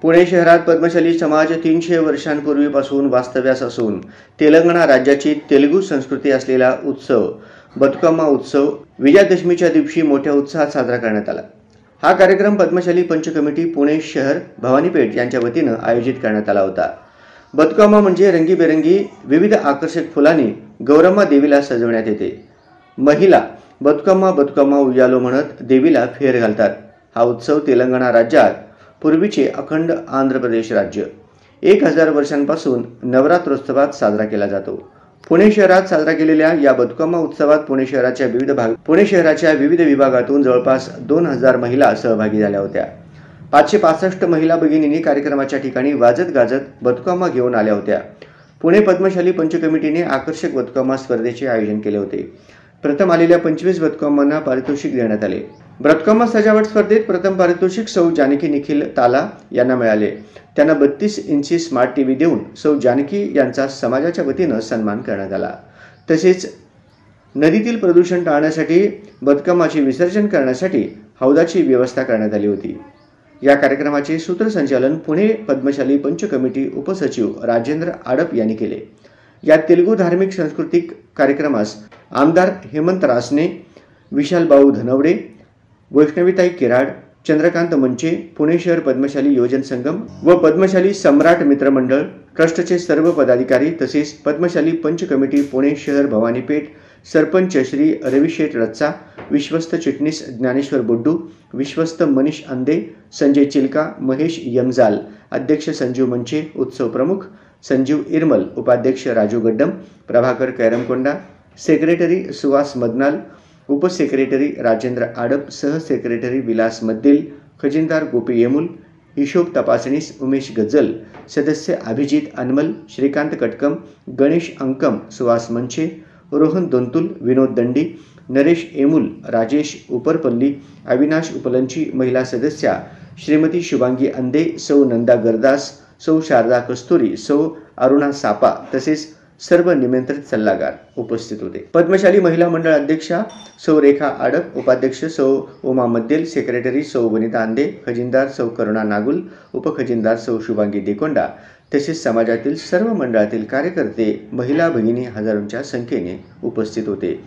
पुणे शहरात पद्मशाली समाज 300 वर्षांपूर्वीपासून वास्तव्यास असून तेलंगणा राज्याची तेलुगू संस्कृती असलेला उत्सव बतुकम्मा उत्सव विजयादशमीच्या दिवशी मोठ्या उत्साहात साजरा करण्यात आला। हा कार्यक्रम पद्मशाली पंच कमिटी पुणे शहर भवानीपेठ यांच्या वतीने आयोजित करण्यात आला होता। बतुकम्मा म्हणजे रंगीबेरंगी विविध आकर्षक फुलांनी गौरम्मा देवीला सजवण्यात येते। महिला बतुकम्मा बतुकम्मा उయ్యాलो म्हणत देवीला फेर घालतात। हा उत्सव तेलंगणा राज्यात पूर्वीचे अखंड आंध्र प्रदेश राज्य 1000 वर्षांपासून नवरात्रोत्सवात साजरा केला जातो। पुणे शहरात साजरा केलेल्या या बतुकम्मा उत्सवात पुणे शहराच्या विविध विभागातून जवळपास 2000 महिला सहभागी झाल्या होत्या। 565 महिला भगिनींनी कार्यक्रमाच्या ठिकाणी वाजत गाजत बतुकम्मा घेऊन आल्या होत्या। पुणे पद्मशाली पंच कमिटीने आकर्षक बतुकम्मा स्पर्धेचे आयोजन केले होते। प्रथम आलेल्या 25 बतुकम्मांना पारितोषिक देण्यात आले। बतुकम्मा सजावट स्पर्धेत प्रथम पारितोषिक सौ जानकी निखिल ताला यांना मिळाले। त्यांना 32 इंची स्मार्ट टीव्ही देऊन सौ जानकी यांचा समाजाच्या वतीने सन्मान करण्यात आला। तसेच नदीतील प्रदूषण टाळण्यासाठी बतुकम्माचे विसर्जन करण्यासाठी हौदाची व्यवस्था करण्यात आली होती। या कार्यक्रमाचे सूत्रसंचालन पुणे पद्मशाली पंच कमिटी उपसचिव राजेंद्र आडप यांनी केले। या तेलुगू धार्मिक सांस्कृतिक कार्यक्रमास आमदार हेमंत रासने, विशालभाऊ धनवडे, वैष्णवीताई केराड, चंद्रकांत मंचे, पुणे शहर पद्मशाली योजन संगम व पद्मशाली सम्राट मित्रमंडळ ट्रस्टचे सर्व पदाधिकारी तसेच पद्मशाली पंच कमिटी पुणे शहर भवानीपेठ सरपंच श्री रविशेठ रच्चा, विश्वस्त चिटणीस ज्ञानेश्वर बोड्डू, विश्वस्त मनीष अंदे, संजय चिलका, महेश यमजाल, अध्यक्ष संजीव मंचे, उत्सव प्रमुख संजीव इरमल, उपाध्यक्ष राजू गड्डम, प्रभाकर कैरमकोंडा, सेक्रेटरी सुहास मदनाल, उपसेक्रेटरी राजेंद्र आडप, सहसेक्रेटरी विलास मद्दिल, खजिनदार गोपी येमुल, हिशोब तपासणीस उमेश गज्जल, सदस्य अभिजित अनमल, श्रीकांत कटकम, गणेश अंकम, सुहास मंचे, रोहन दोंतुल, विनोद दंडी, नरेश एमुल, राजेश उपरपल्ली, अविनाश उपलंची, महिला सदस्या श्रीमती शुभांगी अंदे, सौ नंदा गरदास, सौ शारदा कस्तुरी, सौ अरुणा सापा तसेच सर्व निमंत्रित सल्लागार उपस्थित होते। पद्मशाली महिला मंडळ अध्यक्षा सौ रेखा आडप, उपाध्यक्ष सौ उमा मद्देल, सेक्रेटरी सौ वनिता अंदे, खजिनदार सौ करुणा नागुल, उपखजिनदार सौ शुभांगी देकोंडा तसेच समाजातील सर्व मंडळातील कार्यकर्ते, महिला भगिनी हजारोंच्या संख्येने उपस्थित होते।